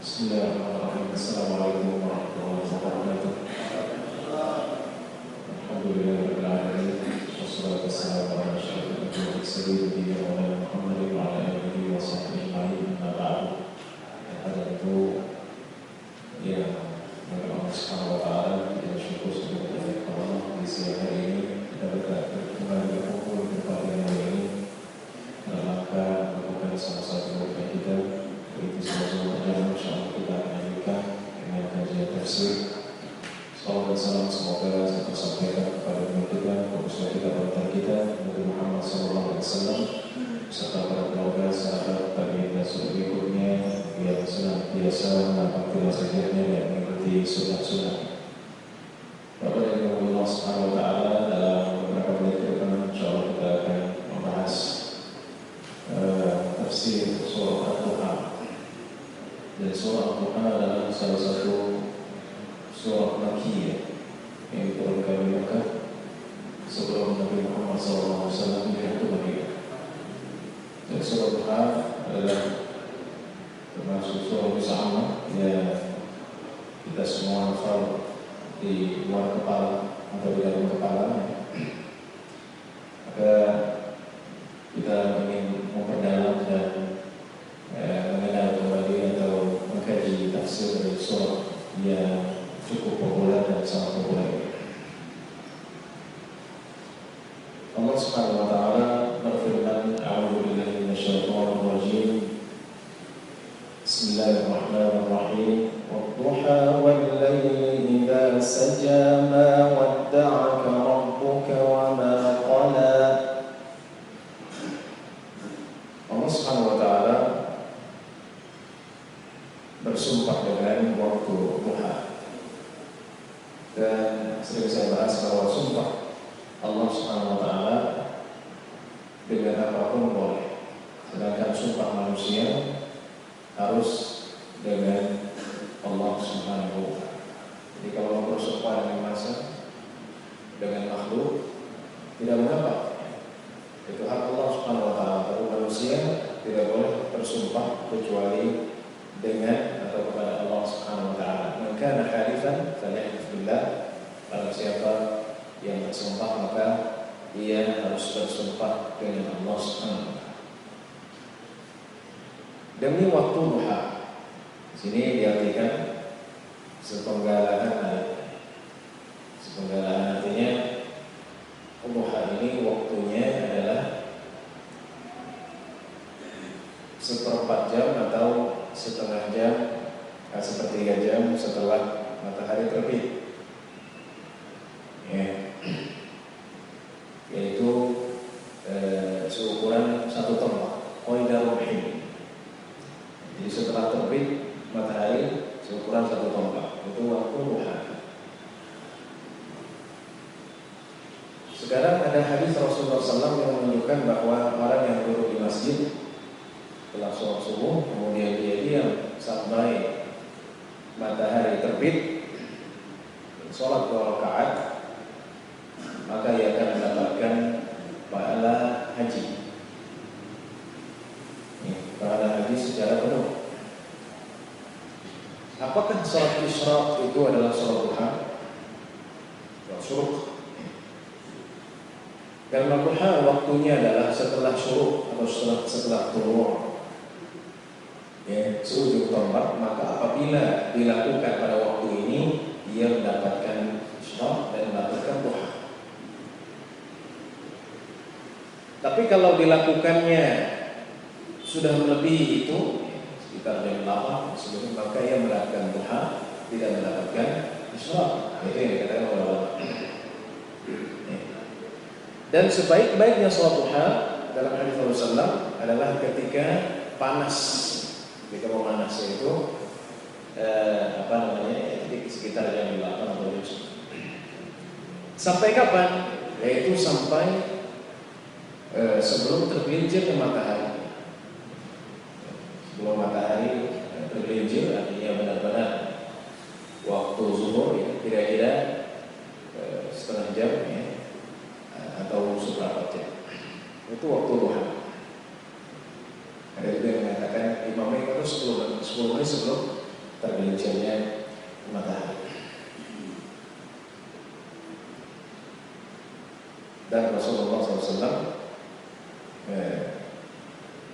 Bismillahirrahmanirrahim. Assalamualaikum warahmatullahi wabarakatuh. Alhamdulillahirabbil alamin. Wassalatu wassalamu ala asyrofil anbiya'i sayyidina wa nabiyina Muhammadin wa ala alihi wa sahbihi ajma'in. Amma ba'du. Pada itu yang Allah Subhanahu wa taala kita syukur kepada Allah di siang hari ini kita kembali berkumpul di tempat yang mulia ini dalam rangka melakukan salah satu upaya kita, yaitu sebuah perjalanan insyaallah kita akan lanjutkan dengan kajian tafsir. Salawat dan salam semoga tersampaikan kepada kita, kepada kita, kepada kita, Nabi Muhammad SAW, serta para keluarga, sahabat, tabi'in dan berikutnya yang senantiasa menapaki nasihatnya dan mengikuti sunnah-sunnah. Bapak dan Ibu Allah Subhanahu wa taala, dalam beberapa menit ke depan insyaallah kita akan membahas tafsir surah Al-Duha. Dan surah Al-Duha adalah salah satu surah Makkiyah yang diturunkan di Makkah sebelum Nabi Muhammad SAW hijrah ke Madinah. Dan surah Al-Duha adalah termasuk surah bersama yang kita semua hafal di luar kepala atau di dalam kepala. Maka kita ingin memperdalam dan mengenal kembali atau mengkaji tafsir dari surah yang cukup populer dan sangat populer. Allah Subhanahu wa taala berfirman, "A'udzu billahi minasyaitonir rajim. Bismillahirrahmanirrahim. Wadduha wal-laili idza saja ma wadda'aka rabbuka wa ma qala." Allah Subhanahu wa taala bersumpah dengan waktu duha. Dan sering saya bahas bahwa sumpah Allah Subhanahu wa taala dengan apapun boleh. Sedangkan sumpah manusia harus dengan Allah Subhanahu wa taala. Jadi kalau mau bersumpah dengan masa, dengan makhluk, tidak mengapa. Itu hak Allah Subhanahu wa taala. Tapi manusia tidak boleh bersumpah kecuali dengan atau kepada Allah Subhanahu wa taala. Maka halifan falyahlif billah. Barang siapa yang bersumpah maka ia harus bersumpah dengan Allah Subhanahu wa taala. Demi waktu duha. Sini diartikan sepenggalaan hari. Sepenggalaan artinya duha ini waktunya adalah seperempat jam atau setengah jam, sepertiga jam setelah matahari terbit, ya. Yaitu seukuran satu tombak, qaidar ruhin. Jadi setelah terbit matahari seukuran satu tombak, itu waktu duha. Sekarang ada hadis Rasulullah SAW yang menunjukkan bahwa orang yang duduk di masjid setelah sholat subuh, kemudian dia diam sampai matahari terbit, sholat 2 rakaat, maka ia akan mendapatkan pahala haji. Pahala haji secara penuh. Apakah sholat isyraq itu adalah sholat duha? Sholat syuruk. Karena duha waktunya adalah setelah syuruk atau setelah turun, ya, seujung tombak. Maka apabila dilakukan pada waktu ini, ia mendapatkan isyraq dan mendapatkan duha. Tapi kalau dilakukannya sudah melebihi itu, sekitar jam 8 sebelum, maka ia mendapatkan duha, tidak mendapatkan isyraq. Itu yang dikatakan oleh ulama. Dan sebaik-baiknya sholat duha dalam hadis Rasulullah adalah ketika panas, ketika memanas, yaitu sekitar jam 8 atau jam 9. Sampai kapan? Yaitu sampai sebelum tergelincirnya matahari. Sebelum matahari tergelincir, artinya benar-benar waktu zuhur, ya, kira-kira setengah jam, ya, atau seberapa jam. Itu waktu duha. Ada juga yang mengatakan 5 menit atau 10 menit sebelum tergelincirnya matahari. Dan Rasulullah SAW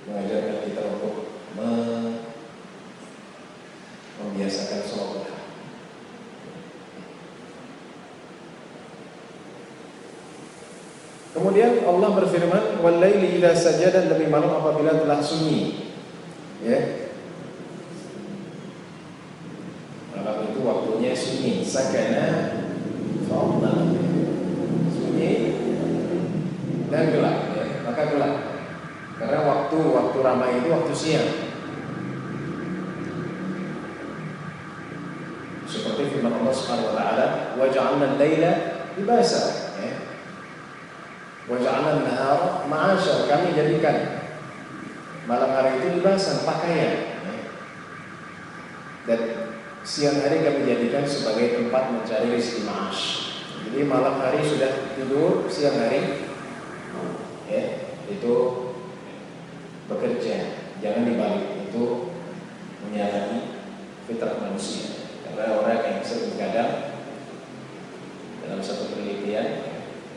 mengajarkan kita untuk membiasakan sholat duha. Kemudian Allah berfirman, "Wal-laili idza sajada," demi malam apabila telah sunyi. Ya. Malam itu waktunya sunyi, sakana fa'udna. Sunyi dan gelap, ya. Maka gelap. Karena waktu ramai itu waktu siang. Seperti firman Allah Subhanahu wa taala, "Wa ja'alna al-laila libasa." Ya. Wa ja'alna an-nahara ma'asha. Kami jadikan malam hari itu libasan, pakaian. Ya. Dan siang hari kami jadikan sebagai tempat mencari rezeki ma'ash. Jadi malam hari sudah tidur, siang hari ya, itu bekerja. Jangan dibalik, itu menyalahi fitrah manusia. Karena orang yang sering begadang, dalam satu penelitian,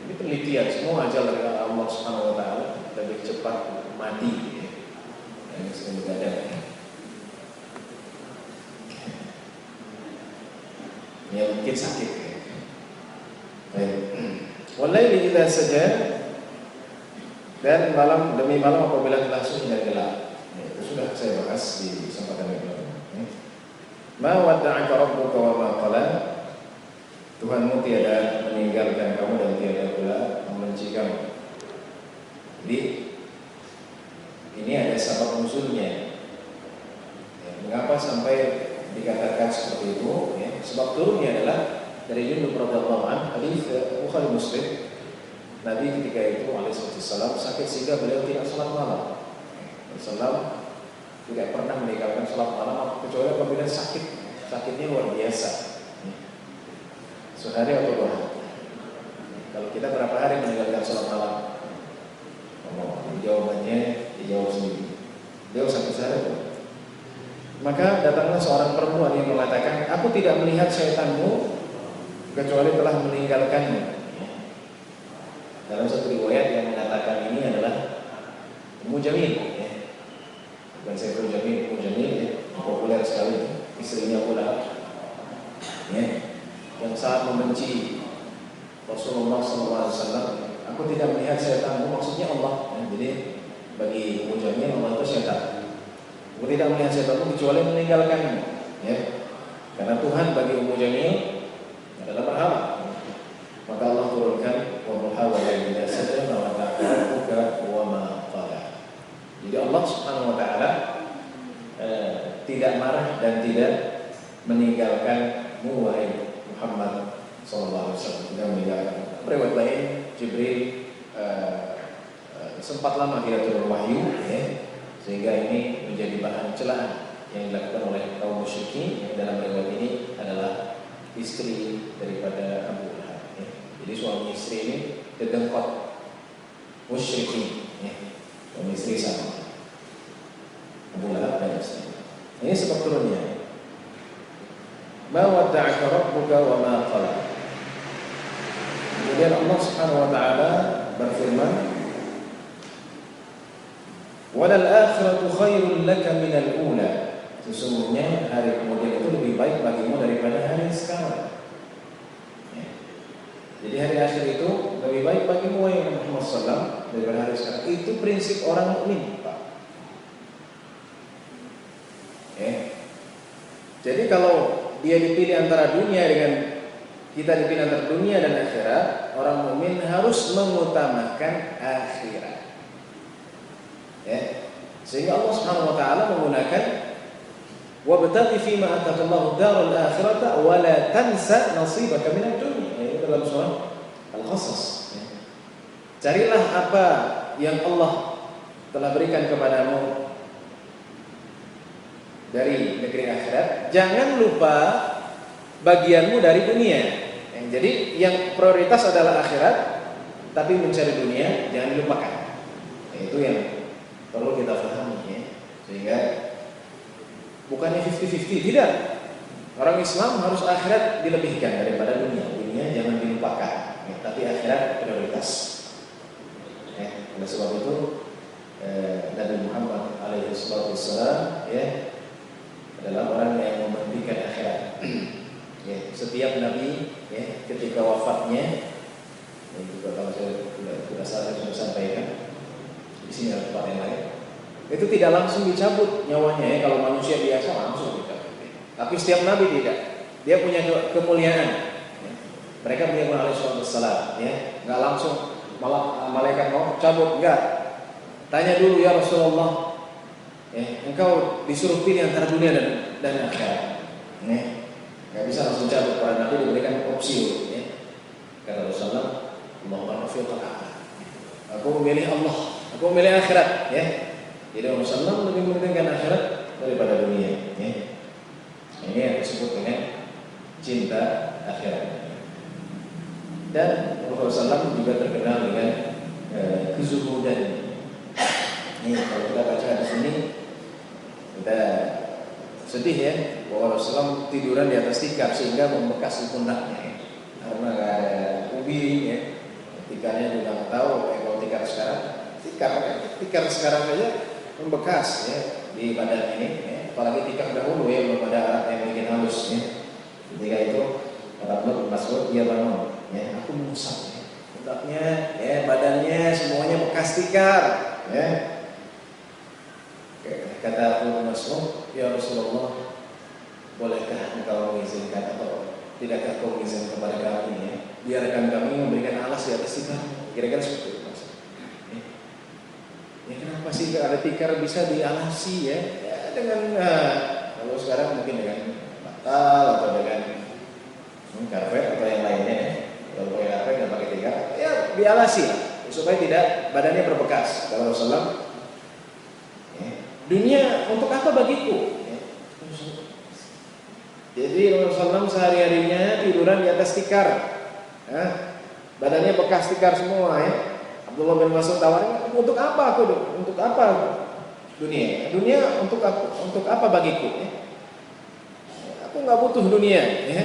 ini penelitian semua ajal dari Allah Subhanahu wa taala, lebih cepat mati ya, yang sering begadang. Ya mungkin sakit ya. Walaili idza sajada, dan malam demi malam apabila telah sunyi dan gelap. Ya, itu sudah saya bahas di kesempatan yang lalu. Ma wadda'aka rabbuka wa ma qala. Tuhanmu tiada meninggalkan kamu dan tiada pula membenci kamu. Jadi ini ada sebab nuzulnya. Ya, mengapa sampai dikatakan seperti itu? Ya, sebab turunnya adalah dari Jundub radhiyallahu anhu, hadis Bukhari Muslim. Nabi ketika itu alaihissalam sakit sehingga beliau tidak sholat malam. Rasulullah tidak pernah meninggalkan sholat malam kecuali apabila sakit. Sakitnya luar biasa. Sehari atau 2 hari. Kalau kita berapa hari meninggalkan sholat malam? Jawabannya dijawab sendiri. Beliau sakit sehari. Maka datanglah seorang perempuan yang mengatakan, "Aku tidak melihat syaitanmu kecuali telah meninggalkanmu." Dalam satu riwayat yang mengatakan ini adalah Ummu Jamil, ya. Bukan Sayyidul Jamil, Ummu Jamil ya, populer sekali, istrinya pula, ya, yang sangat membenci Rasulullah SAW. Aku tidak melihat syaitanmu, maksudnya Allah. Ya. Jadi bagi Ummu Jamil Allah itu syaitan. Aku tidak melihat syaitanmu kecuali meninggalkanmu, ya. Karena Tuhan bagi Ummu Jamil adalah berhala. Maka Allah turunkan wa laili idza sajada wa ta'ala wa ma qala. Jadi Allah Subhanahu wa taala tidak marah dan tidak meninggalkanmu wahai Muhammad sallallahu alaihi wasallam. Tidak meninggalkan. Riwayat lain Jibril sempat lama tidak turun wahyu, ya, sehingga ini menjadi bahan celaan yang dilakukan oleh kaum musyrikin yang dalam riwayat ini adalah istri daripada Abu Lahab. Ya. Jadi suami istri ini dedengkot musyrikin, ya. Suami istri sama Abu Lahab dan istri. Ini sebab turunnya. Ma wadda'aka rabbuka wa ma qala. Kemudian Allah Subhanahu wa taala berfirman, "Walal akhiratu khairul laka minal ula." Sesungguhnya hari kemudian itu lebih baik bagimu daripada hari sekarang. Ya. Jadi hari akhir itu lebih baik bagimu wahai Muhammad sallallahu daripada hari sekarang. Itu prinsip orang mukmin, Pak. Ya. Jadi kalau dia dipilih antara dunia dengan kita dipilih antara dunia dan akhirat, orang mukmin harus mengutamakan akhirat. Ya. Sehingga Allah Subhanahu wa taala menggunakan wabtaghi fima ataqallahu darul akhirata wa la tansa nasibaka minad dunya. Itu dalam surah Al-Qasas. Ya. Carilah apa yang Allah telah berikan kepadamu dari negeri akhirat, jangan lupa bagianmu dari dunia. Jadi yang prioritas adalah akhirat, tapi mencari dunia jangan dilupakan. Itu yang perlu kita pahami, ya. Sehingga bukannya 50-50, tidak. Orang Islam harus akhirat dilebihkan daripada dunia. Dunia jangan dilupakan, ya, tapi akhirat prioritas. Ya, oleh sebab itu Nabi Muhammad alaihissalam ya adalah orang yang mementingkan akhirat. Ya, setiap nabi ya ketika wafatnya, ya, juga kalau saya sudah sampaikan di sini ada tempat yang lain, itu tidak langsung dicabut nyawanya ya. Kalau manusia biasa langsung dicabut. Tapi setiap nabi tidak. Dia punya kemuliaan. Ya. Mereka punya alaihissalam ya, nggak langsung malah malaikat mau cabut, enggak. Tanya dulu ya Rasulullah, ya, engkau disuruh pilih antara dunia dan akhirat. Ya. Nggak bisa langsung cabut, para nabi diberikan opsi. Ya. Kata Rasulullah, Allahumma rafiq al-a'la. Aku memilih Allah, aku memilih akhirat. Ya. Jadi Rasulullah lebih mementingkan akhirat daripada dunia. Ya. Ini yang disebut dengan cinta akhirat. Dan Rasulullah SAW juga terkenal dengan kezuhudan. Ini kalau kita baca di sini kita sedih ya bahwa Rasulullah tiduran di atas tikar sehingga membekas di pundaknya. Karena nggak ada ubi ya, tikarnya juga nggak tahu kayak kalau tikar sekarang saja membekas ya di badan ini. Ya. Apalagi tikar dahulu ya belum ada alat yang bikin halus ya. Ketika itu Abdullah bin Mas'ud dia bangun, ya aku mengusap ya. Pundaknya, ya badannya semuanya bekas tikar, ya. Kata Abdullah bin Mas'ud, ya Rasulullah, bolehkah engkau mengizinkan atau tidakkah kau mengizinkan kepada kami ya? Biarkan kami memberikan alas di atas tikar. Kira-kira seperti itu maksud. Ya kenapa sih ada tikar bisa dialasi ya? Ya dengan kalau sekarang mungkin dengan batal atau dengan karpet atau yang lainnya ya. Kalau pakai karpet nggak pakai tikar, ya dialasi lah supaya tidak badannya berbekas. Kalau Rasulullah, ya, dunia untuk apa bagiku? Ya. Jadi Rasulullah sehari-harinya tiduran di atas tikar, ya. Badannya bekas tikar semua ya. Abdullah bin Mas'ud tawarin, untuk apa aku? Untuk apa dunia? Dunia untuk apa bagiku? Ya. Aku nggak butuh dunia. Ya.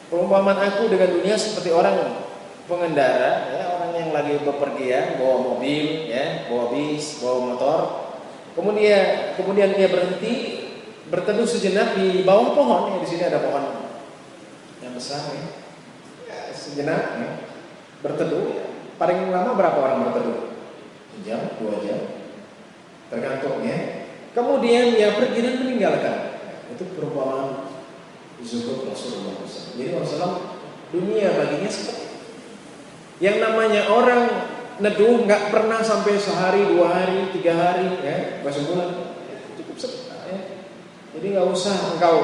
Perumpamaan aku dengan dunia seperti orang pengendara, ya, orang yang lagi bepergian, bawa mobil, ya, bawa bis, bawa motor. Kemudian dia berhenti, berteduh sejenak di bawah pohon. Ya, di sini ada pohon yang besar, ya. Ya, sejenak, ya, berteduh. Ya. Paling lama berapa orang berteduh? Sejam, 2 jam, tergantung ya. Kemudian dia pergi dan meninggalkan. Itu perumpamaan zuhud Rasulullah SAW. Jadi Rasulullah dunia baginya seperti itu. Yang namanya orang neduh nggak pernah sampai sehari, 2 hari, 3 hari, ya, bahkan sebulan, cukup sebentar ya. Jadi nggak usah engkau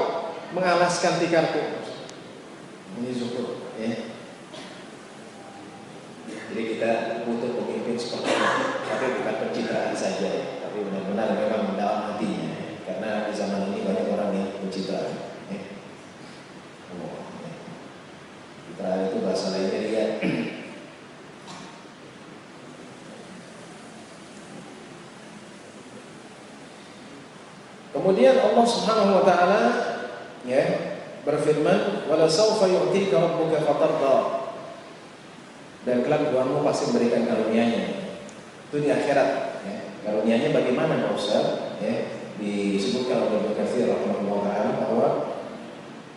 mengalaskan tikarku. Ini zuhud, ya. Jadi kita butuh pemimpin seperti itu, tapi bukan pencitraan saja, tapi benar-benar memang dalam hatinya. Ya. Karena di zaman ini banyak orang yang pencitraan. Pencitraan itu bahasa lainnya dia Kemudian Allah Subhanahu wa taala ya berfirman, "Wala sawfa yu'tika rabbuka fatarda." Dan kelak Tuhanmu pasti memberikan karunia-Nya. Itu di akhirat ya. Karunia-Nya bagaimana Pak Ustaz? Ya, disebutkan oleh Ibnu Katsir rahimahullah taala bahwa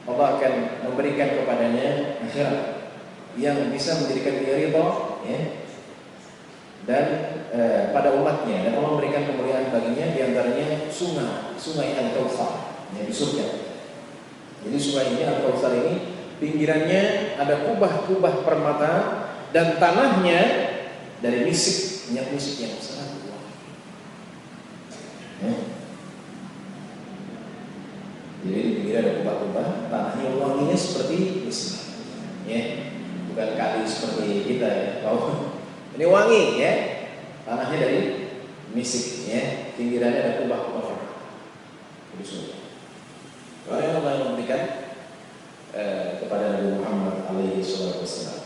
Allah akan memberikan kepadanya akhirat yang bisa menjadikan dia ridha ya. Dan pada umatnya, dan Allah memberikan kemuliaan baginya, diantaranya sungai Al-Kautsar ya, di surga. Jadi sungai ini Al-Kautsar ini pinggirannya ada kubah-kubah permata dan tanahnya dari misik, minyak misik yang sangat kuat. Ya. Jadi di pinggir ada kubah-kubah, tanahnya wanginya seperti misik. Ya, bukan kali seperti kita ya. Oh, ini wangi ya. Tanahnya dari misik ya. Pinggirannya ada kubah-kubah. Jadi surga. Kalau yang Allah memberikan kepada Nabi Muhammad alaihi wasallam.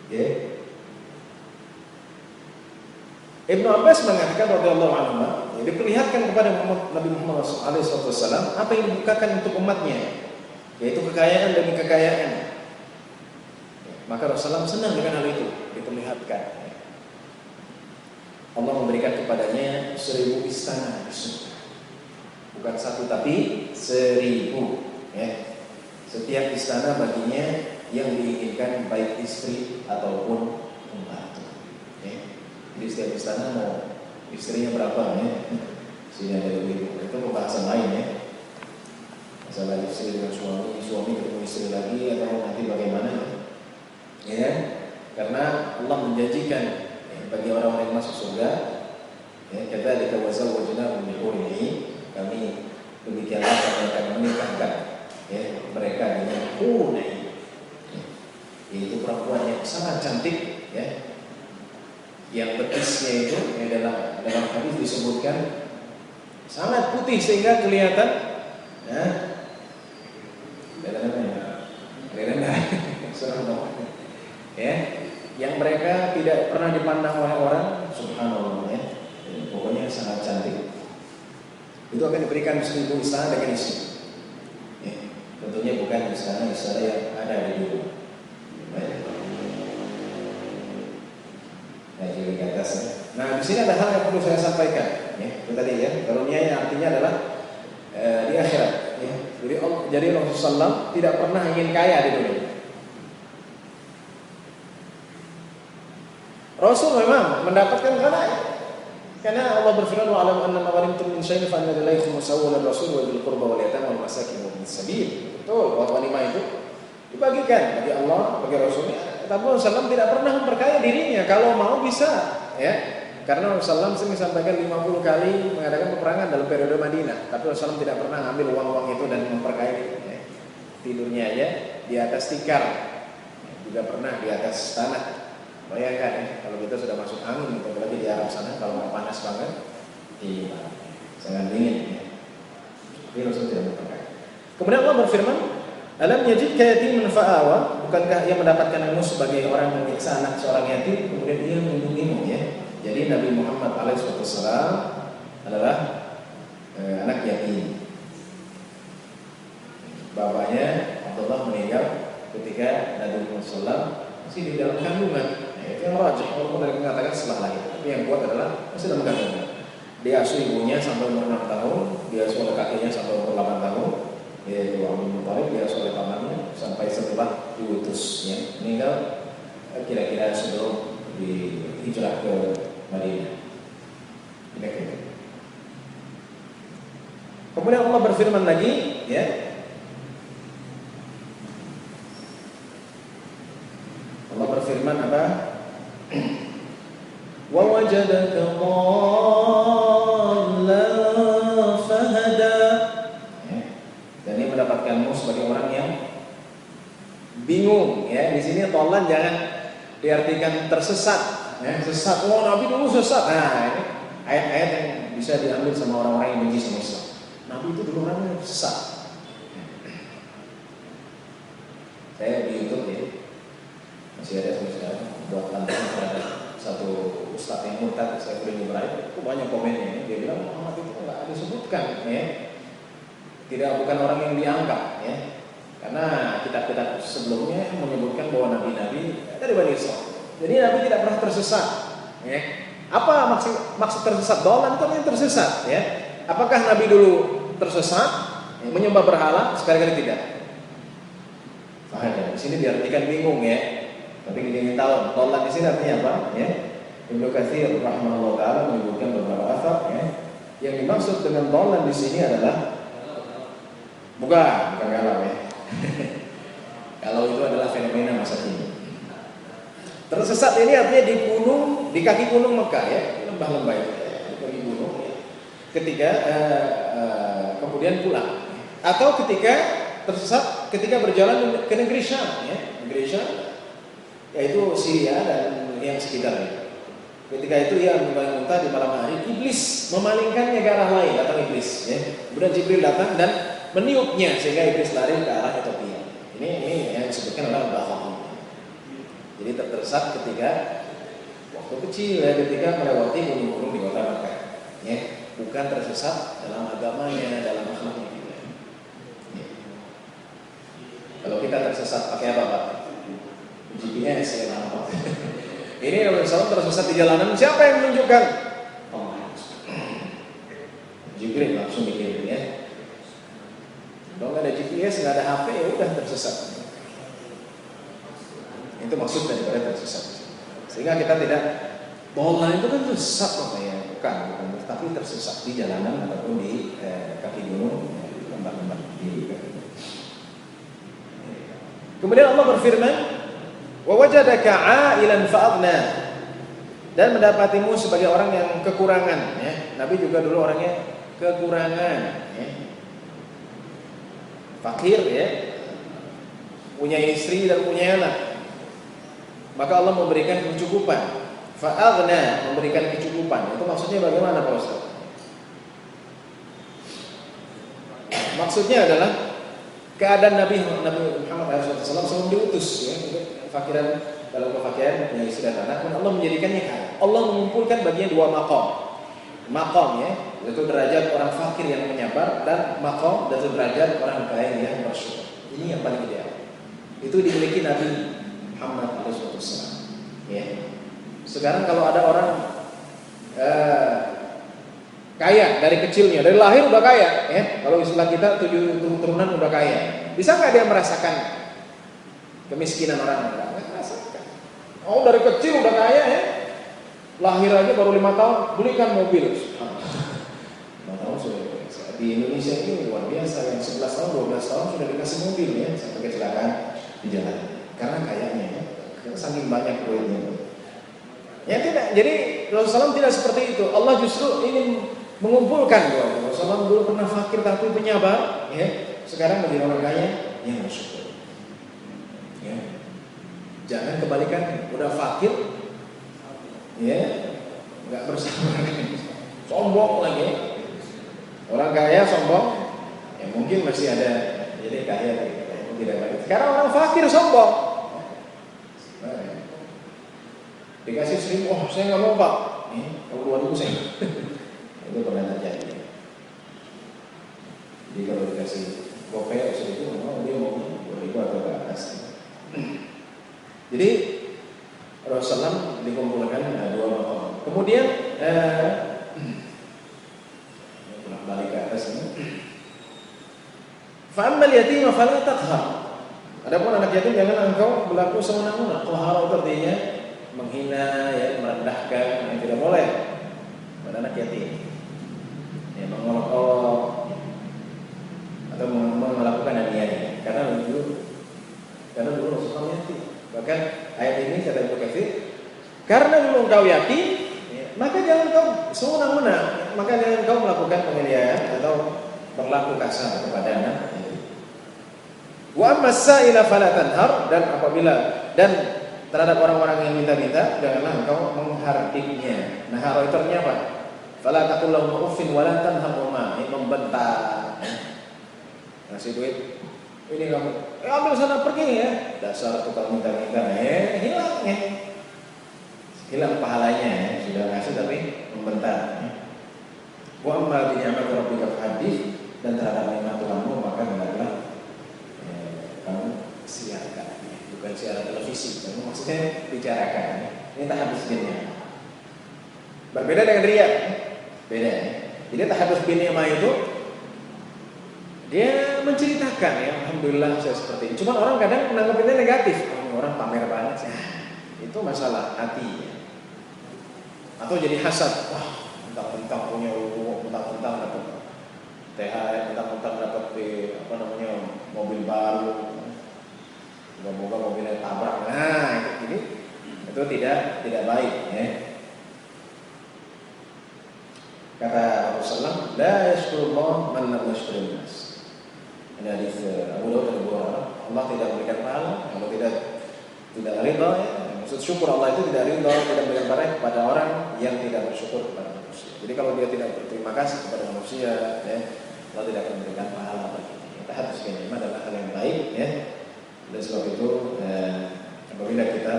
Ya. Ibnu Abbas mengatakan radhiyallahu anhu, diperlihatkan kepada Nabi Muhammad SAW apa yang dibukakan untuk umatnya, yaitu kekayaan demi kekayaan. Maka Rasulullah senang dengan hal itu, diperlihatkan. Allah memberikan kepadanya 1000 istana di surga. Bukan 1 tapi 1000, ya. Setiap istana baginya yang diinginkan, baik istri ataupun pembantu. Ya. Jadi setiap istana mau istrinya berapa, ya. Sini ada lebih. Itu pembahasan lain, ya. Masalah istri dengan suami, suami ketemu istri lagi, atau nanti bagaimana, ya. Karena Allah menjanjikan, ya, bagi orang-orang yang masuk surga, ya, kadzalika wazawwajnahum bihurun 'ain, kami demikianlah kami akan menikahkan, ya, mereka dengan hurun 'ain, ya, yaitu perempuan yang sangat cantik, ya, yang betisnya itu, ya, dalam hadis disebutkan sangat putih sehingga kelihatan, ya, ya, yang mereka tidak pernah dipandang oleh orang, subhanallah, ya, pokoknya sangat cantik. Itu akan diberikan 1000 istana dengan isi, ya, tentunya bukan istana yang ada di dunia. Nah, jadi di atas, ya. Nah, di sini ada hal yang perlu saya sampaikan, ya, itu tadi, ya, karunia yang artinya adalah di akhirat, ya. Jadi Rasulullah SAW tidak pernah ingin kaya di dunia. Rasul memang mendapatkan karena Allah berfirman wa alam anna ma ghanimtum min shay'in fa anna lillahi khumsahu wa lirrasul wa bil qurba wal yatama wal masakin wa bis sabil. Betul, bahwa ghanimah itu dibagikan bagi Allah, bagi Rasulnya. Tapi Rasulullah tidak pernah memperkaya dirinya. Kalau mau bisa, ya. Karena Rasulullah SAW sampaikan 50 kali mengadakan peperangan dalam periode Madinah, tapi Rasulullah tidak pernah ambil uang-uang itu dan memperkaya dirinya. Tidurnya aja di atas tikar, juga pernah di atas tanah. Bayangkan, ya, kalau kita sudah masuk angin, gitu, apalagi di Arab sana, kalau mau panas banget, iya, sangat dingin, ya. Tapi Rasul tidak memperkaya. Kemudian Allah berfirman, alam yajidka yatiman fa'awa, bukankah ia mendapatkan kamu sebagai orang yang menyiksa anak seorang yatim, kemudian ia melindungimu, ya. Jadi Nabi Muhammad SAW adalah anak yatim. Bapaknya Abdullah meninggal ketika Nabi Muhammad SAW masih di dalam kandungan. Itu yang rajih, walaupun dari mengatakan setelah lahir, tapi yang kuat adalah masih dalam kandungan. Dia asuh ibunya sampai umur 6 tahun, dia asuh oleh kakeknya sampai umur 8 tahun, yaitu Abdul Muthalib, dia asuh oleh pamannya sampai setelah diutusnya, meninggal kira-kira sebelum hijrah ke Madinah. Kira-kira. Kemudian Allah berfirman lagi, ya. Allah berfirman apa? Wa wajadaka dhallan fahada. Dan dia mendapatkanmu sebagai orang yang bingung, ya. Di sini dhallan jangan diartikan tersesat, ya. Sesat. Oh, Nabi dulu sesat. Nah, ini ayat-ayat yang bisa diambil sama orang-orang yang benci sama Islam. Nabi itu dulu orang yang sesat. Saya di YouTube, ya, masih ada sampai sekarang, buat tantangan terhadap satu ustadz yang murtad, saya beri Ibrahim, itu banyak komennya. Dia bilang Muhammad itu nggak disebutkan, ya, tidak, bukan orang yang dianggap, ya, karena kitab-kitab sebelumnya menyebutkan bahwa nabi-nabi dari Bani Israil. Jadi Nabi tidak pernah tersesat, ya. Apa maksud tersesat? Dolan itu yang tersesat, ya. Apakah Nabi dulu tersesat, ya, menyembah berhala? Sekali-kali tidak. Di sini diartikan bingung, ya. Tapi kita ingin tahu, tolak di sini artinya apa? Ya, Ibnu Katsir rahimahullah taala menyebutkan beberapa asar, ya. Yang dimaksud dengan tolak di sini adalah bukan galau, ya. Kalau itu adalah fenomena masa kini. Tersesat ini artinya di gunung, di kaki gunung Mekah, ya, lembah-lembah itu, ya, di kaki gunung, ya. Ketika kemudian pulang, atau ketika tersesat ketika berjalan ke negeri Syam, ya, negeri Syam, yaitu Syria dan yang sekitarnya. Ketika itu ia muntah di malam hari, iblis memalingkannya ke arah lain, datang iblis, ya. Kemudian Jibril datang dan meniupnya sehingga iblis lari ke arah Ethiopia. Ini yang disebutkan adalah bahwa jadi tersesat ketika waktu kecil, ya, ketika melewati gunung-gunung di kota Mekah, ya. bukan tersesat dalam agamanya, dalam akhlaknya juga. Ya. Kalau kita tersesat pakai apa, Pak? GPS ya, Pak. Ini Nabi SAW tersesat di jalanan, siapa yang menunjukkan? Allah. Jibril langsung dikirim ya. Kalau nggak ada GPS, nggak ada HP, ya udah tersesat. Itu maksud daripada tersesat. Sehingga kita tidak bola itu kan tersesat makanya bukan, tapi tersesat di jalanan ataupun di kaki gunung, lembah-lembah di kaki. Kemudian Allah berfirman, wa wajadaka 'ailan fa'aghna, dan mendapatimu sebagai orang yang kekurangan. Ya. Nabi juga dulu orangnya kekurangan. Ya. Fakir ya, punya istri dan punya anak, maka Allah memberikan kecukupan. Fa'aghna, memberikan kecukupan. Itu maksudnya bagaimana Pak Ustaz? Maksudnya adalah keadaan Nabi Muhammad SAW sebelum diutus ya, fakiran dalam kefakiran, punya istri dan anak, Allah menjadikannya kaya. Allah mengumpulkan baginya dua makom ya, yaitu derajat orang fakir yang menyabar, dan makom dan derajat orang kaya yang bersyukur. Ini yang paling ideal. Itu dimiliki Nabi Muhammad SAW. Ya. Sekarang kalau ada orang kaya dari kecilnya, dari lahir udah kaya, ya. Kalau istilah kita 7 turunan udah kaya, bisa nggak dia merasakan kemiskinan orang? Nggak merasakan. Oh dari kecil udah kaya ya, lahir aja baru 5 tahun belikan mobil. 5 tahun sudah biasa. Di Indonesia ini luar biasa, yang 11 tahun, 12 tahun sudah dikasih mobil ya, sampai kecelakaan di jalan. Karena kayaknya ya, karena saking banyak duitnya. Ya tidak, jadi Rasulullah SAW tidak seperti itu. Allah justru ingin mengumpulkan. Rasulullah SAW dulu pernah fakir tapi penyabar, ya. Sekarang menjadi orang kaya yang bersyukur. Ya. Jangan kebalikan, udah fakir, ya, nggak bersabar, sombong lagi. Orang kaya sombong, ya mungkin masih ada, jadi kaya tidak baik. Sekarang orang fakir sombong. Dikasih 1.000, oh saya nggak mau Pak, kalau 2.000 saya. Itu pernah terjadi. Jadi kalau dikasih gopay 1.000, dia mau 2.000 atau ke atas. Jadi Rasulullah dikumpulkan 2 makom. Kemudian balik ke atas ini. Fa'ammal yatim fala taqhar. Adapun anak yatim jangan engkau berlaku semena-mena. Qahar itu artinya menghina, ya, merendahkan, yang tidak boleh pada anak yatim. Ya, mengolok-olok atau melakukan aniaya. Karena dulu Rasulullah yatim. Bahkan ayat ini kata Ibnu Katsir, karena dulu engkau yatim, ya, maka jangan kau semena-mena, maka jangan kau melakukan penganiayaan atau berlaku kasar kepada anak yatim. Wa amma as-sa'ila fala tanhar, dan apabila terhadap orang-orang yang minta-minta, janganlah engkau menghardiknya. Nah, haro itu artinya apa? Fala taqul lahum uffin wa la tanharhuma, membentak. Ngasih duit, ini kamu, ambil sana pergi ya. Dasar tukang minta-minta, hilang ya. Hilang pahalanya ya. Sudah ngasih tapi membentak. Wa amma bi ni'mati rabbika fahadits, dan terhadap nikmat Tuhanmu maka hendaklah kamu siarkan. Bukan siaran televisi, tapi maksudnya bicarakan. Ini tahadus binnya. Berbeda dengan riya, beda. Jadi tahadus binnya itu dia menceritakan ya, alhamdulillah saya seperti ini. Cuma orang kadang menanggapinya negatif. Orang pamer banget sih. Itu masalah hati. Ya. Atau jadi hasad. Wah, mentang-mentang punya uang, mentang-mentang dapat THR, mentang-mentang dapat mobil baru. Semoga mobilnya tabrak. Nah, itu tidak baik ya. Kata Rasulullah, la yashkurullah man lam yashkurun nas. Ini hadis Abu Dawud dan Bukhari. Allah tidak memberikan pahala kalau tidak ridha ya. Maksud syukur Allah itu tidak ridha, tidak memberikan pahala kepada orang yang tidak bersyukur kepada manusia. Jadi kalau dia tidak berterima kasih kepada manusia ya, Allah tidak akan memberikan pahala baginya. Kita harus menerima adalah hal yang baik ya. Dan sebab itu apabila kita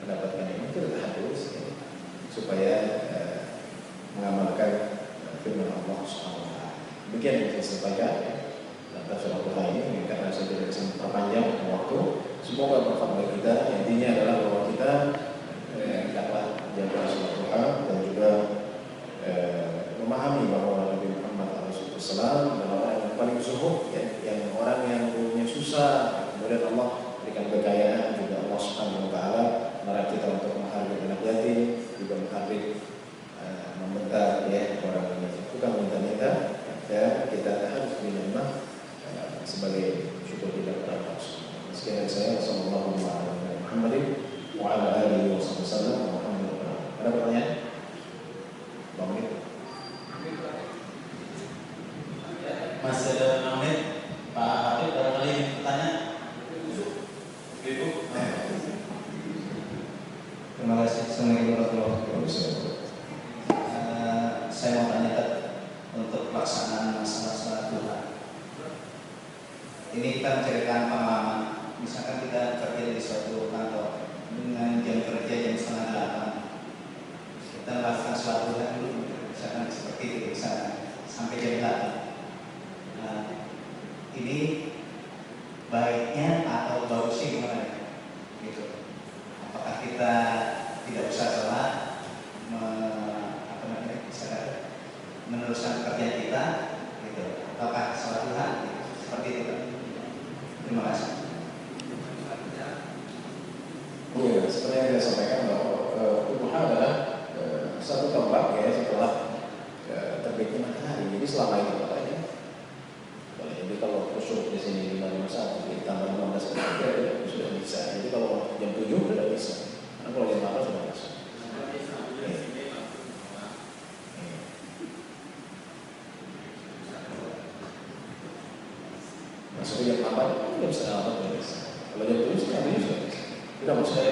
mendapatkan ini kita harus ya, supaya mengamalkan firman Semoga bermanfaat bagi kita. Intinya adalah bahwa kita dapat jaga sholat duha dan juga memahami bahwa Nabi Muhammad SAW adalah orang yang paling zuhud, ya, yang orang yang punya susah, kemudian Allah berikan kekayaan, juga Allah Subhanahu Wa Taala melarang kita untuk menghargai anak yatim, juga menghargai membentar ya orang yang bukan minta-minta, dan kita harus menerima sebagai syukur kita kepada Allah. Sekian dari saya, wassalamualaikum warahmatullahi wabarakatuh. Ada pertanyaan? Bang Menit? Masih ada 5 menit. Pak Habib barangkali ingin bertanya? Ibu. Terima kasih. Assalamualaikum warahmatullahi wabarakatuh. Saya mau tanya untuk pelaksanaan masalah sholat duha. Ini kita menceritakan pengalaman. Misalkan kita kerja di suatu kantor dengan jam kerja jam 7:30. Kita melakukan sholat duha dulu, misalkan seperti itu, misalkan sampai jam 8. Nah, ini baiknya atau bagusnya gimana? Gitu. Apakah kita tidak usah sholat, meneruskan pekerjaan kita, gitu? Apakah sholat duha? Gitu. Seperti itu kan? Terima kasih. Ya, seperti yang saya sampaikan bahwa duha adalah satu tempat ya setelah terbitnya matahari. Jadi selama itu katanya. Jadi kalau khusyuk di sini 5:51 ditambah 15 menit ya sudah bisa. Jadi kalau jam 7 sudah bisa. Karena kalau jam 8 sudah bisa. Masuk jam 8 jam 8 sudah bisa. Kalau jam 7 sudah bisa. Tidak maksudnya